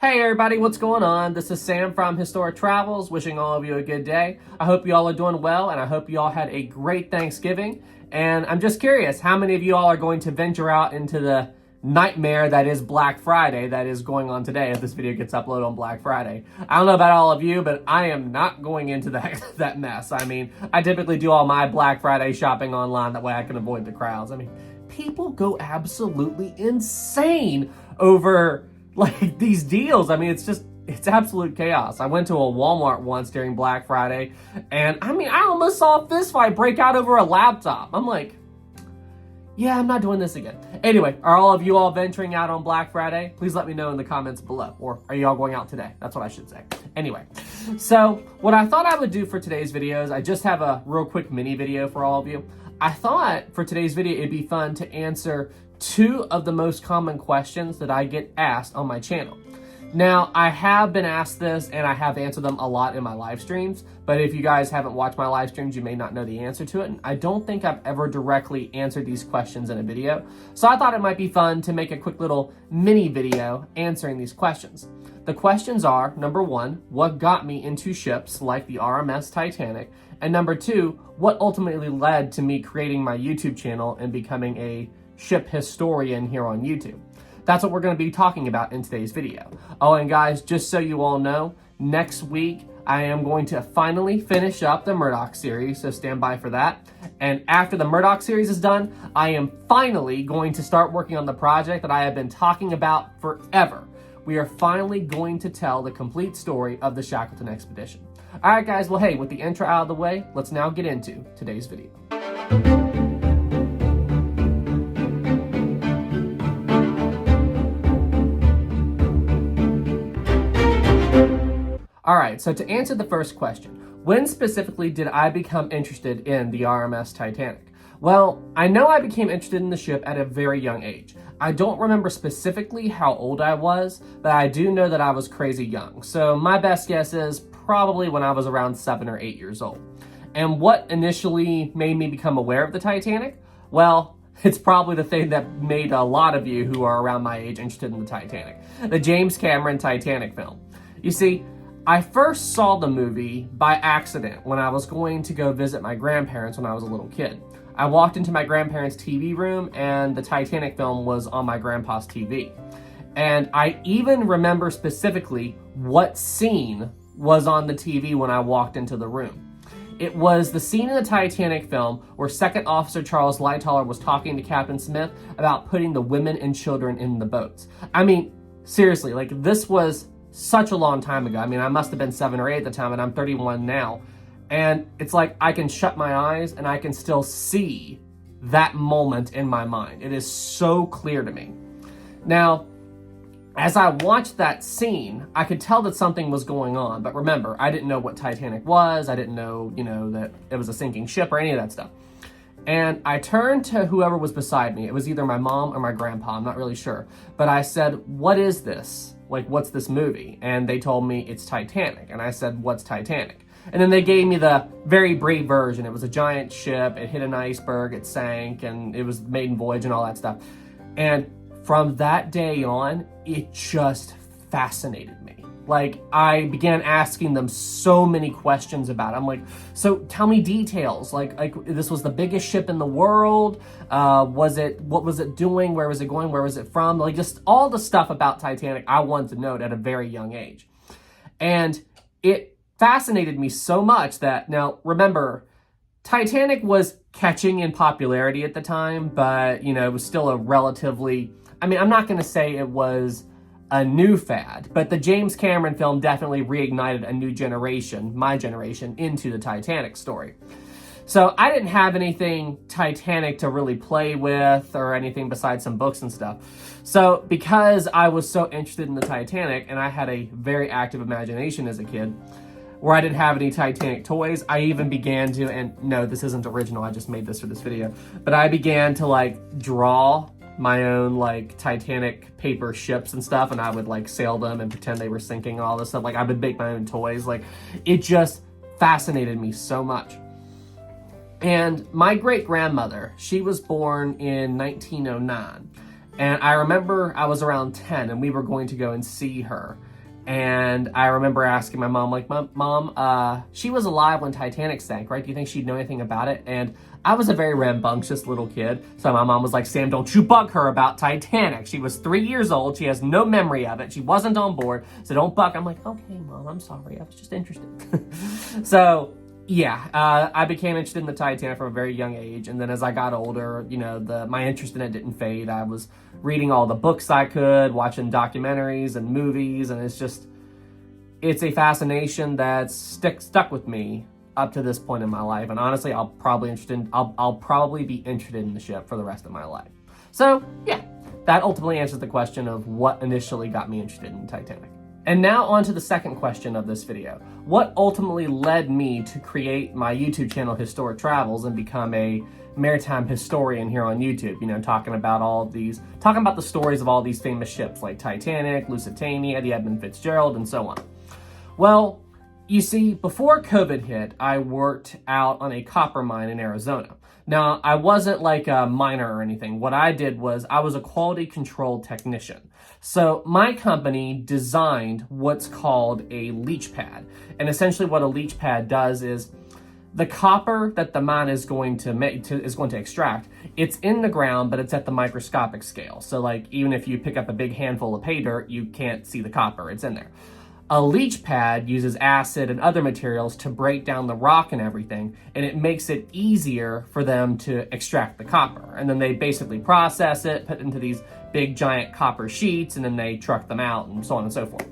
Hey everybody, what's going on? This is Sam from Historic Travels, wishing all of you a good day. I hope you all are doing well, and I hope you all had a great Thanksgiving. And I'm just curious, how many of you all are going to venture out into the nightmare that is Black Friday that is going on today if this video gets uploaded on Black Friday? I don't know about all of you, but I am not going into that mess. I mean, I typically do all my Black Friday shopping online, that way I can avoid the crowds. I mean, people go absolutely insane over like these deals. I mean, it's absolute chaos. I went to a Walmart once during Black Friday, and I mean, I almost saw a fist fight break out over a laptop. I'm like, yeah, I'm not doing this again. Anyway, are all of you all venturing out on Black Friday? Please let me know in the comments below. Or are you all going out today? That's what I should say. Anyway, so what I thought I would do for today's video is I just have a real quick mini video for all of you. I thought for today's video, it'd be fun to answer two of the most common questions that I get asked on my channel. Now, I have been asked this and I have answered them a lot in my live streams, but if you guys haven't watched my live streams, you may not know the answer to it. And I don't think I've ever directly answered these questions in a video. So I thought it might be fun to make a quick little mini video answering these questions. The questions are, number one, what got me into ships like the RMS Titanic? And number two, what ultimately led to me creating my YouTube channel and becoming a ship historian here on YouTube? That's what we're going to be talking about in today's video. Oh, and guys, just so you all know, next week I am going to finally finish up the Murdoch series, so stand by for that. And after the Murdoch series is done, I am finally going to start working on the project that I have been talking about forever. We are finally going to tell the complete story of the Shackleton expedition. All right, guys, well, hey, with the intro out of the way, let's now get into today's video. All right, so to answer the first question, when specifically did I become interested in the RMS Titanic? Well, I know I became interested in the ship at a very young age. I don't remember specifically how old I was, but I do know that I was crazy young. So my best guess is probably when I was around 7 or 8 years old. And what initially made me become aware of the Titanic? Well, it's probably the thing that made a lot of you who are around my age interested in the Titanic, the James Cameron Titanic film. You see, I first saw the movie by accident when I was going to go visit my grandparents when I was a little kid. I walked into my grandparents' TV room and the Titanic film was on my grandpa's TV. And I even remember specifically what scene was on the TV when I walked into the room. It was the scene in the Titanic film where Second Officer Charles Lightoller was talking to Captain Smith about putting the women and children in the boats. I mean, seriously, like this was such a long time ago. I mean, I must have been 7 or 8 at the time, and I'm 31 now. And it's like I can shut my eyes and I can still see that moment in my mind. It is so clear to me. Now, as I watched that scene, I could tell that something was going on. But remember, I didn't know what Titanic was. I didn't know, that it was a sinking ship or any of that stuff. And I turned to whoever was beside me. It was either my mom or my grandpa. I'm not really sure. But I said, what is this? Like, what's this movie? And they told me it's Titanic. And I said, what's Titanic? And then they gave me the very brief version. It was a giant ship. It hit an iceberg. It sank. And it was maiden voyage and all that stuff. And from that day on, it just fascinated me. Like, I began asking them so many questions about it. I'm like, so tell me details. Like this was the biggest ship in the world. What was it doing? Where was it going? Where was it from? Like, just all the stuff about Titanic I wanted to know at a very young age. And it fascinated me so much that, now remember, Titanic was catching in popularity at the time, but, it was still a relatively, I mean, I'm not going to say it was a new fad, but the James Cameron film definitely reignited a new generation, my generation, into the Titanic story. So I didn't have anything Titanic to really play with or anything besides some books and stuff. So because I was so interested in the Titanic and I had a very active imagination as a kid, where I didn't have any Titanic toys, I even began to, and no, this isn't original, I just made this for this video, but I began to draw my own Titanic paper ships and stuff, and I would sail them and pretend they were sinking and all this stuff. I would make my own toys. It just fascinated me so much. And my great grandmother, she was born in 1909, and I remember I was around 10 and we were going to go and see her. And I remember asking my mom, like, Mom, she was alive when Titanic sank, right? Do you think she'd know anything about it? And I was a very rambunctious little kid. So my mom was like, Sam, don't you bug her about Titanic. She was 3 years old. She has no memory of it. She wasn't on board. So don't bug. I'm like, okay, Mom, I'm sorry. I was just interested. So yeah, I became interested in the Titanic from a very young age. And then as I got older, you know, my interest in it didn't fade. I was reading all the books I could, watching documentaries and movies. And it's a fascination that's stuck with me up to this point in my life. And honestly, I'll probably be interested in the ship for the rest of my life. So yeah, that ultimately answers the question of what initially got me interested in Titanic. And now on to the second question of this video. What ultimately led me to create my YouTube channel, Historic Travels, and become a maritime historian here on YouTube, you know, talking about the stories of all these famous ships like Titanic, Lusitania, the Edmund Fitzgerald, and so on. Well, you see, before COVID hit, I worked out on a copper mine in Arizona. Now, I wasn't like a miner or anything. What I did was I was a quality control technician. So my company designed what's called a leach pad. And essentially what a leach pad does is the copper that the mine is going to extract, it's in the ground, but it's at the microscopic scale. So like even if you pick up a big handful of pay dirt, you can't see the copper, it's in there. A leach pad uses acid and other materials to break down the rock and everything, and it makes it easier for them to extract the copper. And then they basically process it, put it into these big giant copper sheets, and then they truck them out and so on and so forth.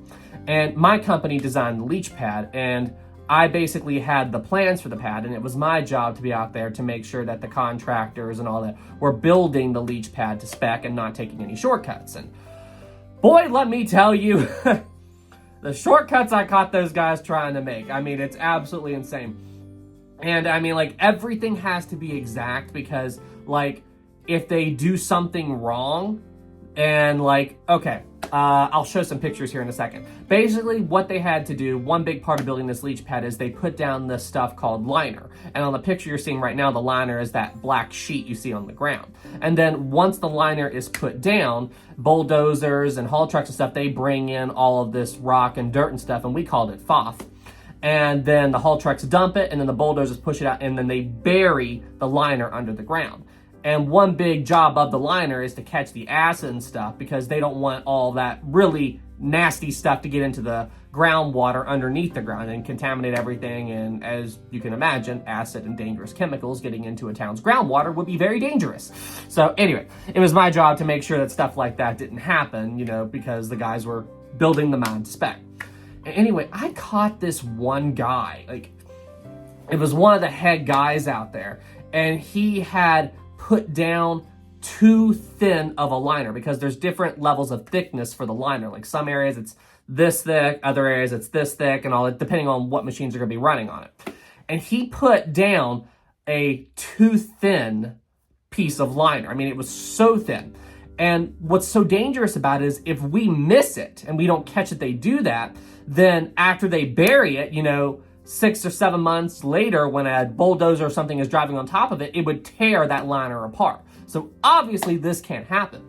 And my company designed the leach pad, and I basically had the plans for the pad, and it was my job to be out there to make sure that the contractors and all that were building the leach pad to spec and not taking any shortcuts. And boy, let me tell you, the shortcuts I caught those guys trying to make. I mean, it's absolutely insane. And I mean, like, everything has to be exact because, like, if they do something wrong and, like, okay, I'll show some pictures here in a second. Basically, what they had to do, one big part of building this leach pad is they put down this stuff called liner. And on the picture you're seeing right now, the liner is that black sheet you see on the ground. And then once the liner is put down, bulldozers and haul trucks and stuff, they bring in all of this rock and dirt and stuff, and we called it FOF. And then the haul trucks dump it, and then the bulldozers push it out, and then they bury the liner under the ground. And one big job of the liner is to catch the acid and stuff because they don't want all that really nasty stuff to get into the groundwater underneath the ground and contaminate everything. And as you can imagine, acid and dangerous chemicals getting into a town's groundwater would be very dangerous. So anyway, it was my job to make sure that stuff like that didn't happen, you know, because the guys were building the mine to spec. Anyway, I caught this one guy, like, it was one of the head guys out there, and he had put down too thin of a liner because there's different levels of thickness for the liner. Like some areas it's this thick, other areas it's this thick, and all that, depending on what machines are going to be running on it. And he put down a too thin piece of liner. I mean, it was so thin. And what's so dangerous about it is if we miss it and we don't catch it, they do that, then after they bury it, you know, 6 or 7 months later, when a bulldozer or something is driving on top of it, it would tear that liner apart. So obviously this can't happen.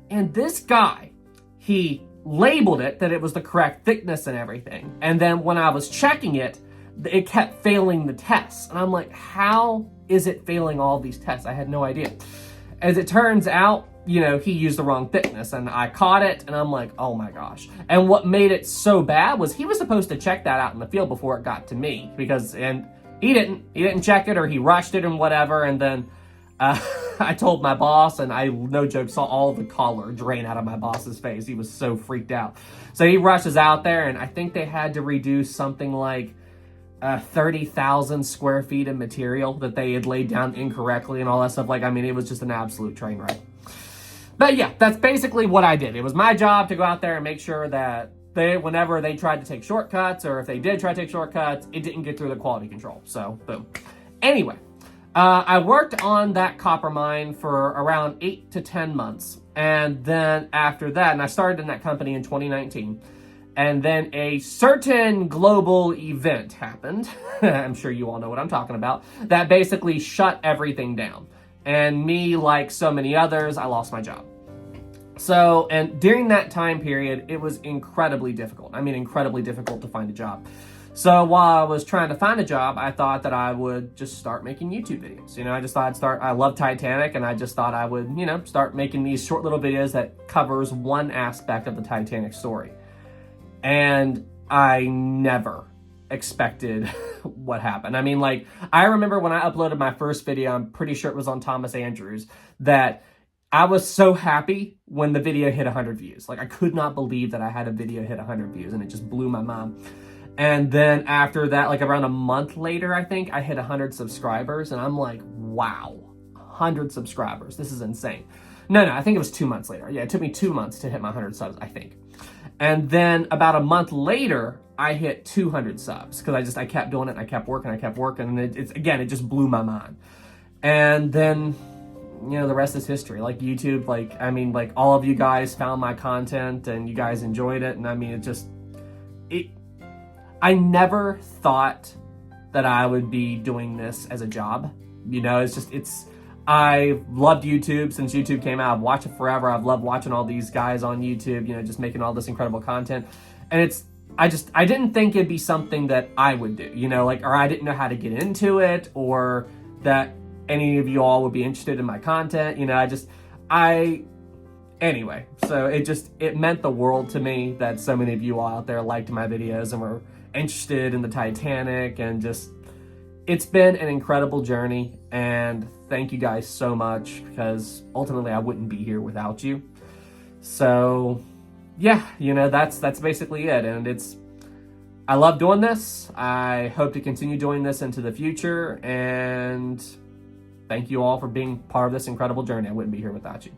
And this guy, he labeled it that it was the correct thickness and everything. And then when I was checking it, it kept failing the tests. And I'm like, how is it failing all these tests? I had no idea. As it turns out, you know, he used the wrong thickness, and I caught it, and I'm like, oh my gosh. And what made it so bad was he was supposed to check that out in the field before it got to me, and he didn't check it, or he rushed it and whatever. And then I told my boss, and I, no joke, saw all the color drain out of my boss's face. He was so freaked out. So he rushes out there, and I think they had to reduce something like 30,000 square feet of material that they had laid down incorrectly and all that stuff. Like, I mean, it was just an absolute train wreck. But yeah, that's basically what I did. It was my job to go out there and make sure that whenever they tried to take shortcuts, or if they did try to take shortcuts, it didn't get through the quality control. So, boom. Anyway, I worked on that copper mine for around 8 to 10 months. And then after that, and I started in that company in 2019, and then a certain global event happened. I'm sure you all know what I'm talking about. That basically shut everything down. And me, like so many others, I lost my job. So, and during that time period, it was incredibly difficult. I mean, incredibly difficult to find a job. So while I was trying to find a job, I thought that I would just start making YouTube videos. You know, I just thought I love Titanic, and I just thought I would, you know, start making these short little videos that covers one aspect of the Titanic story. And I never expected what happened. I mean, like, I remember when I uploaded my first video, I'm pretty sure it was on Thomas Andrews, that I was so happy when the video hit 100 views. Like, I could not believe that I had a video hit 100 views, and it just blew my mind. And then after that, like around a month later, I think, I hit 100 subscribers, and I'm like, wow, 100 subscribers. This is insane. No, I think it was 2 months later. Yeah, it took me 2 months to hit my 100 subs, I think. And then about a month later, I hit 200 subs because I kept doing it, and I kept working, and it just blew my mind. And then, you know, the rest is history. Like, YouTube, like all of you guys found my content and you guys enjoyed it, and I mean, I never thought that I would be doing this as a job. You know, I loved YouTube since YouTube came out. I've watched it forever. I've loved watching all these guys on YouTube, you know, just making all this incredible content. And I didn't think it'd be something that I would do, you know, like, or I didn't know how to get into it, or that any of you all would be interested in my content. You know, anyway, so it meant the world to me that so many of you all out there liked my videos and were interested in the Titanic, and it's been an incredible journey, and thank you guys so much, because ultimately I wouldn't be here without you. So yeah, you know, that's basically it. And I love doing this. I hope to continue doing this into the future, and thank you all for being part of this incredible journey. I wouldn't be here without you.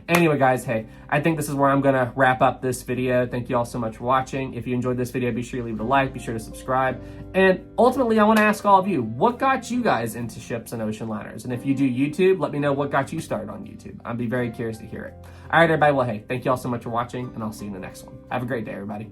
Anyway, guys, hey, I think this is where I'm going to wrap up this video. Thank you all so much for watching. If you enjoyed this video, be sure to leave it a like, be sure to subscribe. And ultimately, I want to ask all of you, what got you guys into ships and ocean liners? And if you do YouTube, let me know what got you started on YouTube. I'd be very curious to hear it. All right, everybody, well, hey, thank you all so much for watching, and I'll see you in the next one. Have a great day, everybody.